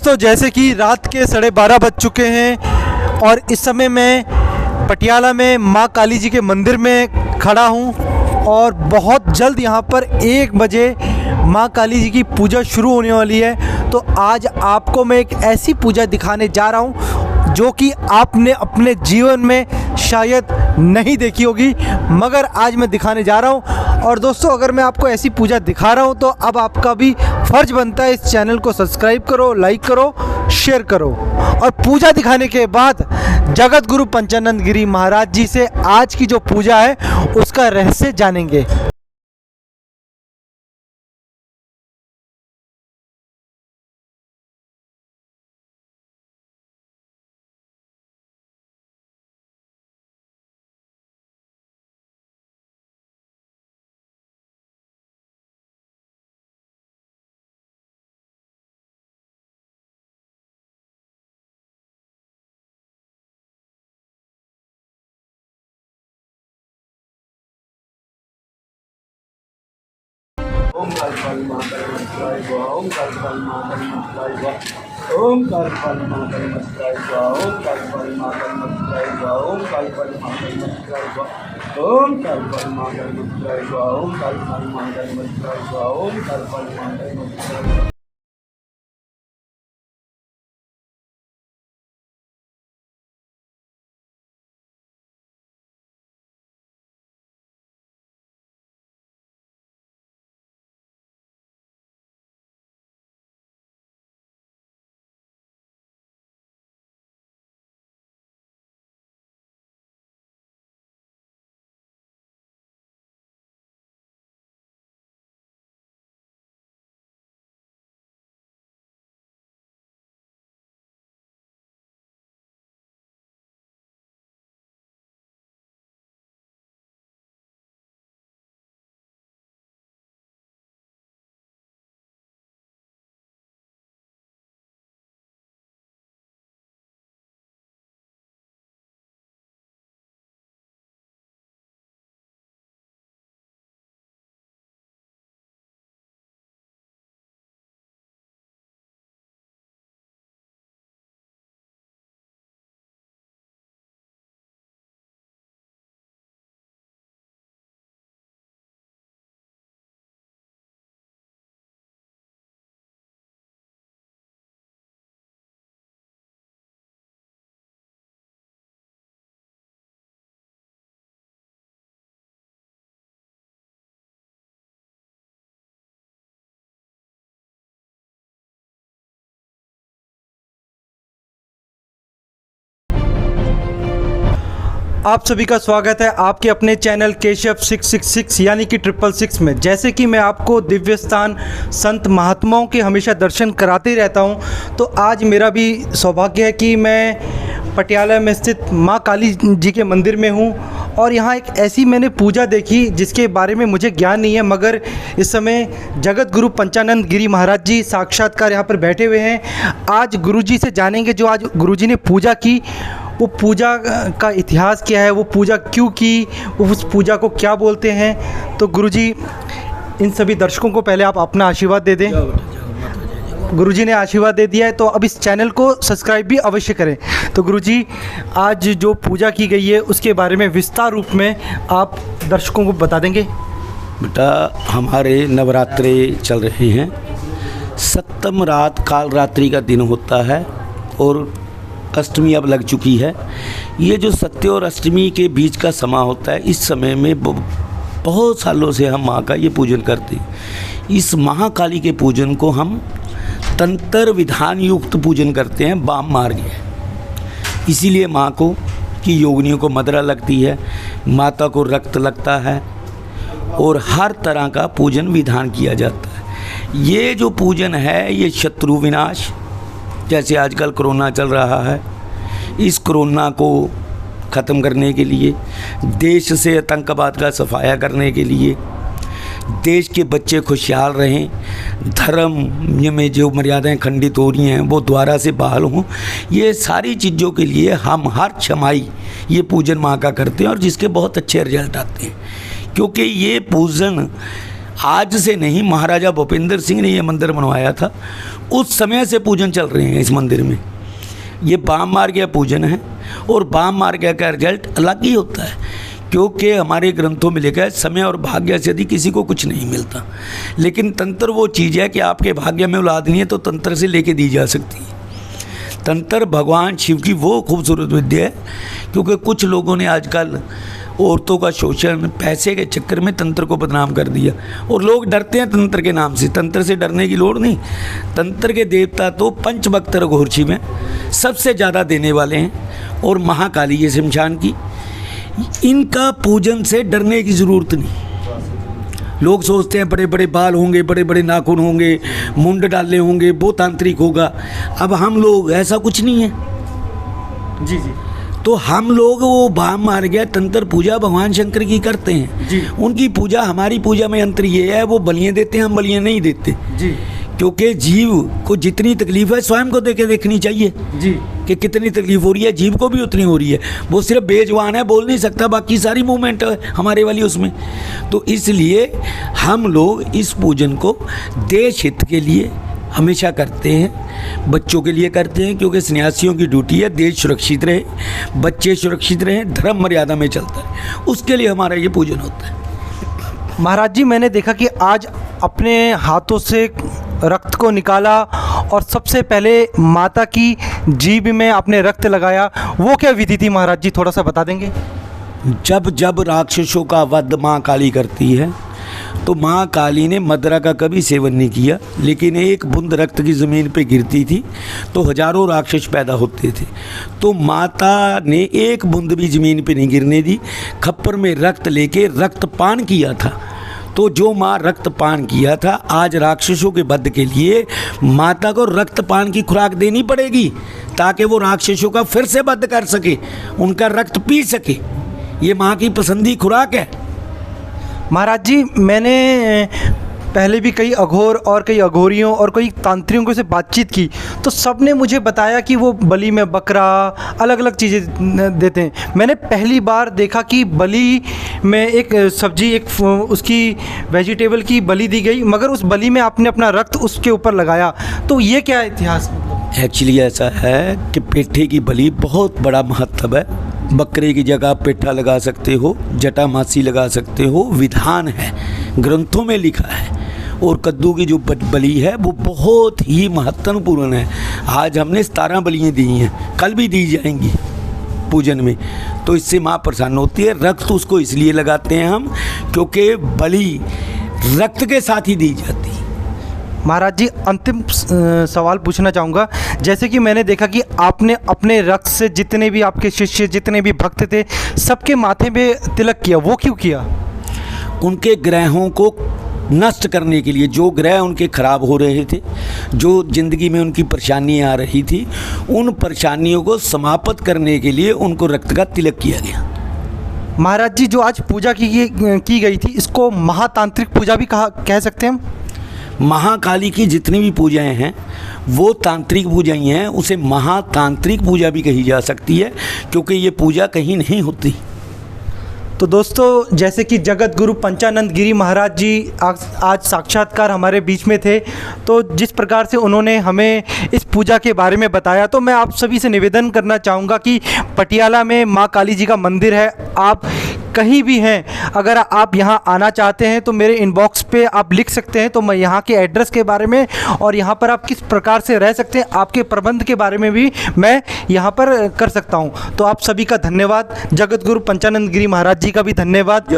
दोस्तों, जैसे कि रात के 12:30 बज चुके हैं और इस समय मैं पटियाला में माँ काली जी के मंदिर में खड़ा हूँ और बहुत जल्द यहाँ पर 1 बजे माँ काली जी की पूजा शुरू होने वाली है। तो आज आपको मैं एक ऐसी पूजा दिखाने जा रहा हूँ जो कि आपने अपने जीवन में शायद नहीं देखी होगी, मगर आज मैं दिखाने जा रहा हूँ। और दोस्तों, अगर मैं आपको ऐसी पूजा दिखा रहा हूँ तो अब आपका भी फ़र्ज़ बनता है इस चैनल को सब्सक्राइब करो, लाइक करो, शेयर करो। और पूजा दिखाने के बाद जगत गुरु पंचानंद गिरी महाराज जी से आज की जो पूजा है उसका रहस्य जानेंगे। ओम काल माता नमस्काराय स्वाहा। ओम काल माता नमस्काराय स्वाहा। ओम काल माता नमस्काराय स्वाहा। ओम काल माता नमस्काराय स्वाहा। ओम काल माता नमस्काराय स्वाहा। ओम काल माता नमस्काराय स्वाहा। ओम काल माता नमस्काराय स्वाहा। ओम काल माता नमस्काराय स्वाहा। आप सभी का स्वागत है आपके अपने चैनल केशव 666 यानी कि 666 में। जैसे कि मैं आपको दिव्य स्थान संत महात्माओं के हमेशा दर्शन कराते रहता हूं, तो आज मेरा भी सौभाग्य है कि मैं पटियाला में स्थित माँ काली जी के मंदिर में हूं और यहाँ एक ऐसी मैंने पूजा देखी जिसके बारे में मुझे ज्ञान नहीं है, मगर इस समय जगत गुरु पंचानंद गिरी महाराज जी साक्षात्कार यहाँ पर बैठे हुए हैं। आज गुरु जी से जानेंगे जो आज गुरु जी ने पूजा की, वो पूजा का इतिहास क्या है, वो पूजा क्यों की, वो उस पूजा को क्या बोलते हैं। तो गुरुजी, इन सभी दर्शकों को पहले आप अपना आशीर्वाद दे दें। गुरुजी ने आशीर्वाद दे दिया है तो अब इस चैनल को सब्सक्राइब भी अवश्य करें। तो गुरुजी, आज जो पूजा की गई है उसके बारे में विस्तार रूप में आप दर्शकों को बता देंगे। बेटा, हमारे नवरात्रे चल रहे हैं। सप्तम रात काल रात्रि का दिन होता है और अष्टमी अब लग चुकी है। ये जो सत्य और अष्टमी के बीच का समय होता है, इस समय में बहुत सालों से हम माँ का ये पूजन करते हैं। इस महाकाली के पूजन को हम तंत्र विधान युक्त पूजन करते हैं, वाम मार्ग है। इसीलिए माँ को की योगिनियों को मदरा लगती है, माता को रक्त लगता है और हर तरह का पूजन विधान किया जाता है। ये जो पूजन है ये शत्रु विनाश, जैसे आजकल कोरोना चल रहा है, इस कोरोना को ख़त्म करने के लिए, देश से आतंकवाद का सफाया करने के लिए, देश के बच्चे खुशहाल रहें, धर्म में जो मर्यादाएं खंडित हो रही हैं वो दोबारा से बहाल हों, ये सारी चीज़ों के लिए हम हर छमाही ये पूजन माँ का करते हैं और जिसके बहुत अच्छे रिजल्ट आते हैं। क्योंकि ये पूजन आज से नहीं, महाराजा भूपेंद्र सिंह ने ये मंदिर बनवाया था, उस समय से पूजन चल रहे हैं इस मंदिर में। ये बाम मार गया पूजन है, और बाम मार गया का रिजल्ट अलग ही होता है, क्योंकि हमारे ग्रंथों में लिखा है समय और भाग्य से यदि किसी को कुछ नहीं मिलता, लेकिन तंत्र वो चीज़ है कि आपके भाग्य में औलाद नहीं है तो तंत्र से लेके दी जा सकती है। तंत्र भगवान शिव की वो खूबसूरत विद्या है, क्योंकि कुछ लोगों ने आजकल औरतों का शोषण, पैसे के चक्कर में तंत्र को बदनाम कर दिया, और लोग डरते हैं तंत्र के नाम से। तंत्र से डरने की लोड़ नहीं। तंत्र के देवता तो पंचभक्त रघुर्षि में सबसे ज़्यादा देने वाले हैं, और महाकाली ये शमशान की, इनका पूजन से डरने की ज़रूरत नहीं। लोग सोचते हैं बड़े बड़े बाल होंगे, बड़े बड़े नाखून होंगे, मुंड डाले होंगे, वो तांत्रिक होगा। अब हम लोग ऐसा कुछ नहीं है जी जी। तो हम लोग वो बाम मार गया तंत्र पूजा भगवान शंकर की करते हैं जी। उनकी पूजा, हमारी पूजा में अंतर ये है, वो बलियाँ देते हैं, हम बलियाँ नहीं देते जी। क्योंकि जीव को जितनी तकलीफ है स्वयं को देके देखनी चाहिए जी कि कितनी तकलीफ हो रही है, जीव को भी उतनी हो रही है। वो सिर्फ बेजवान है, बोल नहीं सकता, बाकी सारी मूवमेंट है हमारे वाली उसमें। तो इसलिए हम लोग इस पूजन को देश हित के लिए हमेशा करते हैं, बच्चों के लिए करते हैं, क्योंकि सन्यासियों की ड्यूटी है देश सुरक्षित रहे, बच्चे सुरक्षित रहें, धर्म मर्यादा में चलता है, उसके लिए हमारा ये पूजन होता है। महाराज जी, मैंने देखा कि आज अपने हाथों से रक्त को निकाला और सबसे पहले माता की जीभ में आपने रक्त लगाया, वो क्या विधि थी महाराज जी, थोड़ा सा बता देंगे? जब जब राक्षसों का वध माँ काली करती है, तो माँ काली ने मदिरा का कभी सेवन नहीं किया, लेकिन एक बूंद रक्त की ज़मीन पे गिरती थी तो हजारों राक्षस पैदा होते थे। तो माता ने एक बूंद भी ज़मीन पे नहीं गिरने दी, खप्पर में रक्त लेके रक्तपान किया था। तो जो माँ रक्तपान किया था, आज राक्षसों के वध के लिए माता को रक्तपान की खुराक देनी पड़ेगी, ताकि वो राक्षसों का फिर से वध कर सके, उनका रक्त पी सके। ये माँ की पसंदी खुराक है। महाराज जी, मैंने पहले भी कई अघोर और कई अघोरियों और कई तांत्रिकों से बातचीत की, तो सब ने मुझे बताया कि वो बलि में बकरा, अलग अलग चीज़ें देते हैं। मैंने पहली बार देखा कि बलि में एक सब्जी, एक उसकी वेजिटेबल की बलि दी गई, मगर उस बलि में आपने अपना रक्त उसके ऊपर लगाया, तो ये क्या इतिहास? एक्चुअली ऐसा है कि पेठे की बलि बहुत बड़ा महत्व है। बकरे की जगह पेठा लगा सकते हो, जटामासी लगा सकते हो, विधान है, ग्रंथों में लिखा है। और कद्दू की जो बलि है वो बहुत ही महत्वपूर्ण है। आज हमने 17 बलियाँ दी हैं, कल भी दी जाएंगी पूजन में, तो इससे माँ प्रसन्न होती है। रक्त उसको इसलिए लगाते हैं हम, क्योंकि बलि रक्त के साथ ही दी जाती है। महाराज जी, अंतिम सवाल पूछना चाहूँगा। जैसे कि मैंने देखा कि आपने अपने रक्त से जितने भी आपके शिष्य, जितने भी भक्त थे, सबके माथे पे तिलक किया, वो क्यों किया? उनके ग्रहों को नष्ट करने के लिए, जो ग्रह उनके खराब हो रहे थे, जो ज़िंदगी में उनकी परेशानियाँ आ रही थी, उन परेशानियों को समाप्त करने के लिए उनको रक्त का तिलक किया गया। महाराज जी, जो आज पूजा की गई थी, इसको महातांत्रिक पूजा भी कह सकते हैं हम? महाकाली की जितनी भी पूजाएं हैं वो तांत्रिक पूजाएं हैं, उसे महातांत्रिक पूजा भी कही जा सकती है, क्योंकि ये पूजा कहीं नहीं होती। तो दोस्तों, जैसे कि जगत गुरु पंचानंद गिरी महाराज जी आज साक्षात्कार हमारे बीच में थे, तो जिस प्रकार से उन्होंने हमें इस पूजा के बारे में बताया, तो मैं आप सभी से निवेदन करना चाहूँगा कि पटियाला में माँ काली जी का मंदिर है। आप कहीं भी हैं, अगर आप यहाँ आना चाहते हैं तो मेरे इनबॉक्स पे आप लिख सकते हैं, तो मैं यहाँ के एड्रेस के बारे में और यहाँ पर आप किस प्रकार से रह सकते हैं, आपके प्रबंध के बारे में भी मैं यहाँ पर कर सकता हूँ। तो आप सभी का धन्यवाद। जगत गुरु पंचानंद गिरी महाराज जी का भी धन्यवाद।